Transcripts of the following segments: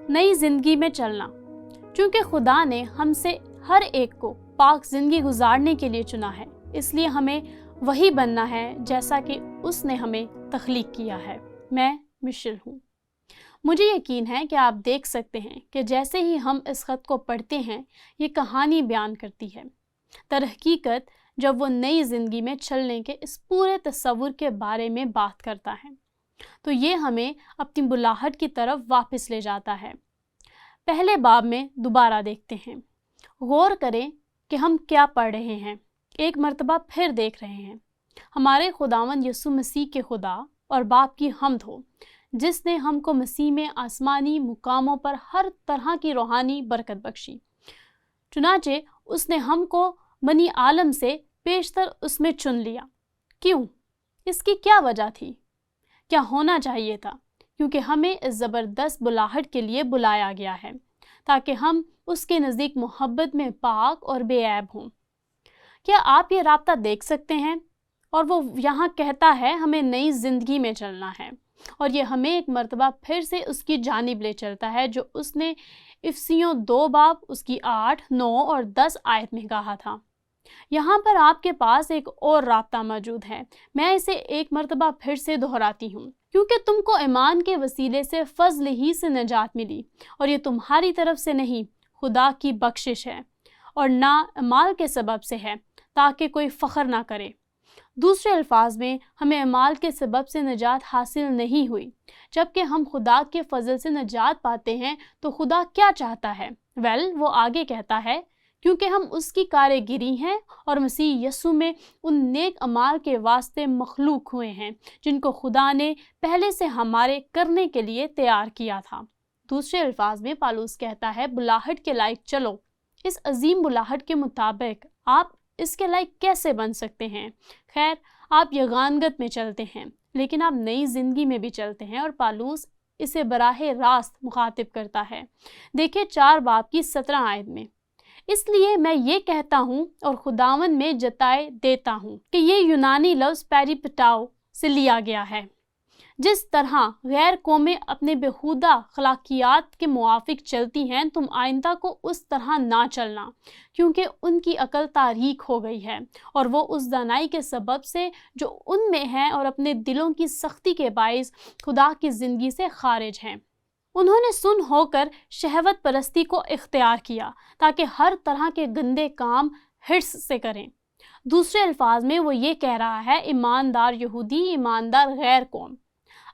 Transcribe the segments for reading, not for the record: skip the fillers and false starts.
نئی زندگی میں چلنا۔ چونکہ خدا نے ہم سے ہر ایک کو پاک زندگی گزارنے کے لیے چنا ہے، اس لیے ہمیں وہی بننا ہے جیسا کہ اس نے ہمیں تخلیق کیا ہے۔ میں مشل ہوں۔ مجھے یقین ہے کہ آپ دیکھ سکتے ہیں کہ جیسے ہی ہم اس خط کو پڑھتے ہیں یہ کہانی بیان کرتی ہے۔ درحقیقت جب وہ نئی زندگی میں چلنے کے اس پورے تصور کے بارے میں بات کرتا ہے تو یہ ہمیں اپنی بلاہٹ کی طرف واپس لے جاتا ہے۔ پہلے باب میں دوبارہ دیکھتے ہیں۔ غور کریں کہ ہم کیا پڑھ رہے ہیں، ایک مرتبہ پھر دیکھ رہے ہیں۔ ہمارے خداوند یسوع مسیح کے خدا اور باپ کی حمد ہو، جس نے ہم کو مسیح میں آسمانی مقاموں پر ہر طرح کی روحانی برکت بخشی۔ چنانچہ اس نے ہم کو بنی عالم سے پیشتر اس میں چن لیا۔ کیوں؟ اس کی کیا وجہ تھی؟ کیا ہونا چاہیے تھا؟ کیونکہ ہمیں اس زبردست بلاہٹ کے لیے بلایا گیا ہے تاکہ ہم اس کے نزدیک محبت میں پاک اور بے عیب ہوں۔ کیا آپ یہ رابطہ دیکھ سکتے ہیں؟ اور وہ یہاں کہتا ہے ہمیں نئی زندگی میں چلنا ہے، اور یہ ہمیں ایک مرتبہ پھر سے اس کی جانب لے چلتا ہے جو اس نے افسیوں 2 باب اس کی 8، 9 اور 10 آیت میں کہا تھا۔ یہاں پر آپ کے پاس ایک اور رابطہ موجود ہے۔ میں اسے ایک مرتبہ پھر سے دہراتی ہوں۔ کیونکہ تم کو ایمان کے وسیلے سے فضل ہی سے نجات ملی، اور یہ تمہاری طرف سے نہیں، خدا کی بخشش ہے، اور نہ اعمال کے سبب سے ہے، تاکہ کوئی فخر نہ کرے۔ دوسرے الفاظ میں ہمیں اعمال کے سبب سے نجات حاصل نہیں ہوئی، جبکہ ہم خدا کے فضل سے نجات پاتے ہیں تو خدا کیا چاہتا ہے؟ وہ آگے کہتا ہے کیونکہ ہم اس کی کارگری ہیں اور مسیح یسوع میں ان نیک اعمال کے واسطے مخلوق ہوئے ہیں جن کو خدا نے پہلے سے ہمارے کرنے کے لیے تیار کیا تھا۔ دوسرے الفاظ میں پالوس کہتا ہے بلاہٹ کے لائق چلو۔ اس عظیم بلاہٹ کے مطابق آپ اس کے لائق کیسے بن سکتے ہیں؟ خیر، آپ یگانگت میں چلتے ہیں، لیکن آپ نئی زندگی میں بھی چلتے ہیں، اور پالوس اسے براہ راست مخاطب کرتا ہے۔ دیکھیں 4 باب کی 17 آیت میں، اس لیے میں یہ کہتا ہوں اور خداوند میں جتائے دیتا ہوں کہ یہ یونانی لفظ پیریپٹاؤ سے لیا گیا ہے۔ جس طرح غیر قومیں اپنے بےہودہ اخلاقیات کے موافق چلتی ہیں، تم آئندہ کو اس طرح نہ چلنا، کیونکہ ان کی عقل تاریک ہو گئی ہے، اور وہ اس دانائی کے سبب سے جو ان میں ہے اور اپنے دلوں کی سختی کے باعث خدا کی زندگی سے خارج ہیں۔ انہوں نے سن ہو کر شہوت پرستی کو اختیار کیا تاکہ ہر طرح کے گندے کام حرص سے کریں۔ دوسرے الفاظ میں وہ یہ کہہ رہا ہے ایماندار یہودی، ایماندار غیر قوم۔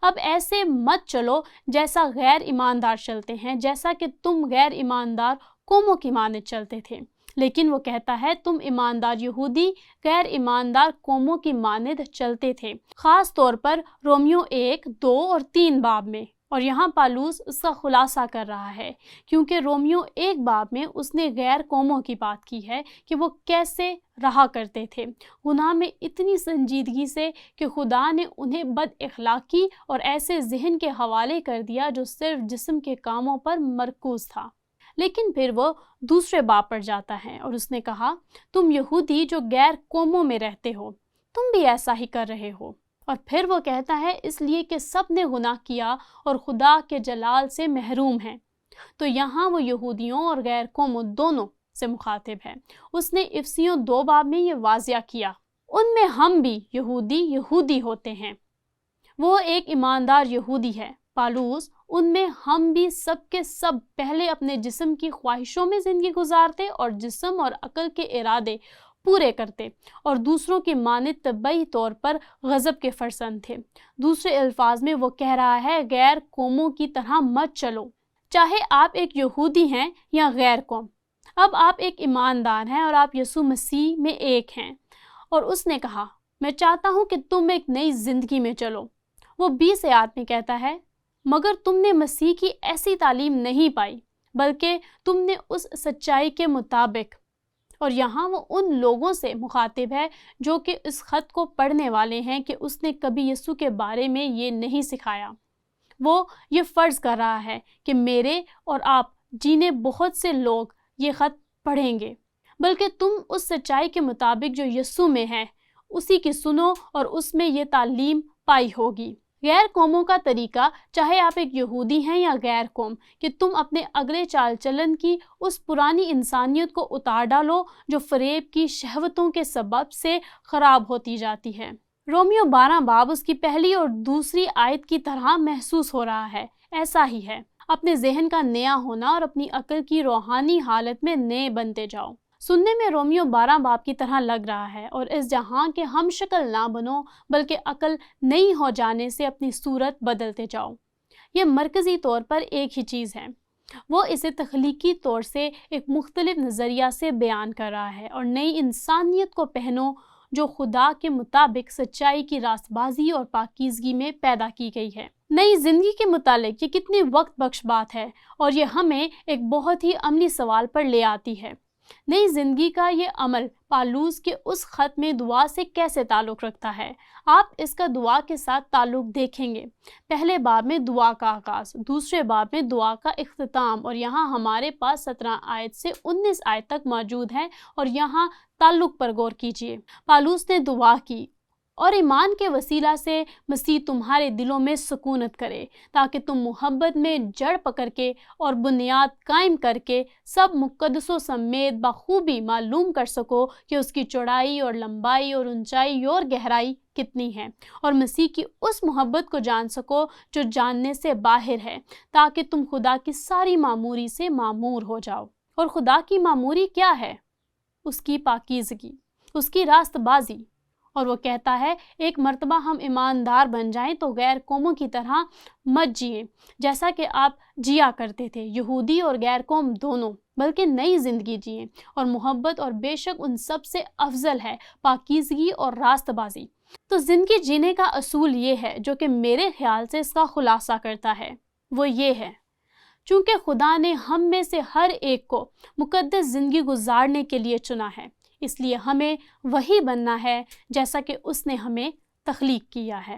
اب ایسے مت چلو جیسا غیر ایماندار چلتے ہیں، جیسا کہ تم غیر ایماندار قوموں کی مانند چلتے تھے، لیکن وہ کہتا ہے تم ایماندار یہودی غیر ایماندار قوموں کی مانند چلتے تھے، خاص طور پر رومیو 1، 2 اور 3 باب میں۔ اور یہاں پالوس اس کا خلاصہ کر رہا ہے، کیونکہ رومیو 1 باب میں اس نے غیر قوموں کی بات کی ہے کہ وہ کیسے رہا کرتے تھے گناہ میں اتنی سنجیدگی سے کہ خدا نے انہیں بد اخلاقی اور ایسے ذہن کے حوالے کر دیا جو صرف جسم کے کاموں پر مرکوز تھا۔ لیکن پھر وہ دوسرے باب پر جاتا ہے اور اس نے کہا تم یہودی جو غیر قوموں میں رہتے ہو، تم بھی ایسا ہی کر رہے ہو۔ اور پھر وہ کہتا ہے اس لیے کہ سب نے گناہ کیا اور خدا کے جلال سے محروم ہیں۔ تو یہاں وہ یہودیوں اور غیر قوموں دونوں سے مخاطب ہے۔ اس نے افسیوں 2 باب میں یہ واضح کیا، ان میں ہم بھی یہودی ہوتے ہیں۔ وہ ایک ایماندار یہودی ہے، پالوس، ان میں ہم بھی سب کے سب پہلے اپنے جسم کی خواہشوں میں زندگی گزارتے اور جسم اور عقل کے ارادے پورے کرتے، اور دوسروں کی مانند طبعی طور پر غضب کے فرزند تھے۔ دوسرے الفاظ میں وہ کہہ رہا ہے غیر قوموں کی طرح مت چلو، چاہے آپ ایک یہودی ہیں یا غیر قوم۔ اب آپ ایک ایماندار ہیں اور آپ یسوع مسیح میں ایک ہیں، اور اس نے کہا میں چاہتا ہوں کہ تم ایک نئی زندگی میں چلو۔ وہ 20 آیات میں کہتا ہے مگر تم نے مسیح کی ایسی تعلیم نہیں پائی بلکہ تم نے اس سچائی کے مطابق، اور یہاں وہ ان لوگوں سے مخاطب ہے جو کہ اس خط کو پڑھنے والے ہیں کہ اس نے کبھی یسوع کے بارے میں یہ نہیں سکھایا۔ وہ یہ فرض کر رہا ہے کہ میرے اور آپ جینے بہت سے لوگ یہ خط پڑھیں گے، بلکہ تم اس سچائی کے مطابق جو یسوع میں ہے اسی کی سنو اور اس میں یہ تعلیم پائی ہوگی۔ غیر قوموں کا طریقہ، چاہے آپ ایک یہودی ہیں یا غیر قوم، کہ تم اپنے اگلے چال چلن کی اس پرانی انسانیت کو اتار ڈالو جو فریب کی شہوتوں کے سبب سے خراب ہوتی جاتی ہے۔ رومیو 12 باب اس کی پہلی اور دوسری آیت کی طرح محسوس ہو رہا ہے۔ ایسا ہی ہے، اپنے ذہن کا نیا ہونا اور اپنی عقل کی روحانی حالت میں نئے بنتے جاؤ۔ سننے میں رومیو 12 باب کی طرح لگ رہا ہے، اور اس جہاں کے ہم شکل نہ بنو بلکہ عقل نئی ہو جانے سے اپنی صورت بدلتے جاؤ۔ یہ مرکزی طور پر ایک ہی چیز ہے۔ وہ اسے تخلیقی طور سے ایک مختلف نظریہ سے بیان کر رہا ہے، اور نئی انسانیت کو پہنو جو خدا کے مطابق سچائی کی راست بازی اور پاکیزگی میں پیدا کی گئی ہے۔ نئی زندگی کے متعلق یہ کتنی وقت بخش بات ہے، اور یہ ہمیں ایک بہت ہی عملی سوال پر لے آتی ہے۔ نئی زندگی کا یہ عمل پالوس کے اس خط میں دعا سے کیسے تعلق رکھتا ہے؟ آپ اس کا دعا کے ساتھ تعلق دیکھیں گے۔ پہلے باب میں دعا کا آغاز، دوسرے باب میں دعا کا اختتام، اور یہاں ہمارے پاس 17 آیت سے 19 آیت تک موجود ہے، اور یہاں تعلق پر غور کیجیے۔ پالوس نے دعا کی اور ایمان کے وسیلہ سے مسیح تمہارے دلوں میں سکونت کرے، تاکہ تم محبت میں جڑ پکڑ کے اور بنیاد قائم کر کے سب مقدسوں سمیت بخوبی معلوم کر سکو کہ اس کی چوڑائی اور لمبائی اور اونچائی اور گہرائی کتنی ہے، اور مسیح کی اس محبت کو جان سکو جو جاننے سے باہر ہے، تاکہ تم خدا کی ساری معموری سے معمور ہو جاؤ۔ اور خدا کی معموری کیا ہے؟ اس کی پاکیزگی، اس کی راست بازی۔ اور وہ کہتا ہے، ایک مرتبہ ہم ایماندار بن جائیں تو غیر قوموں کی طرح مت جئیں جیسا کہ آپ جیا کرتے تھے، یہودی اور غیر قوم دونوں، بلکہ نئی زندگی جئیں، اور محبت اور بے شک ان سب سے افضل ہے پاکیزگی اور راست بازی۔ تو زندگی جینے کا اصول یہ ہے، جو کہ میرے خیال سے اس کا خلاصہ کرتا ہے، وہ یہ ہے: چونکہ خدا نے ہم میں سے ہر ایک کو مقدس زندگی گزارنے کے لیے چنا ہے، اس لیے ہمیں وہی بننا ہے جیسا کہ اس نے ہمیں تخلیق کیا ہے۔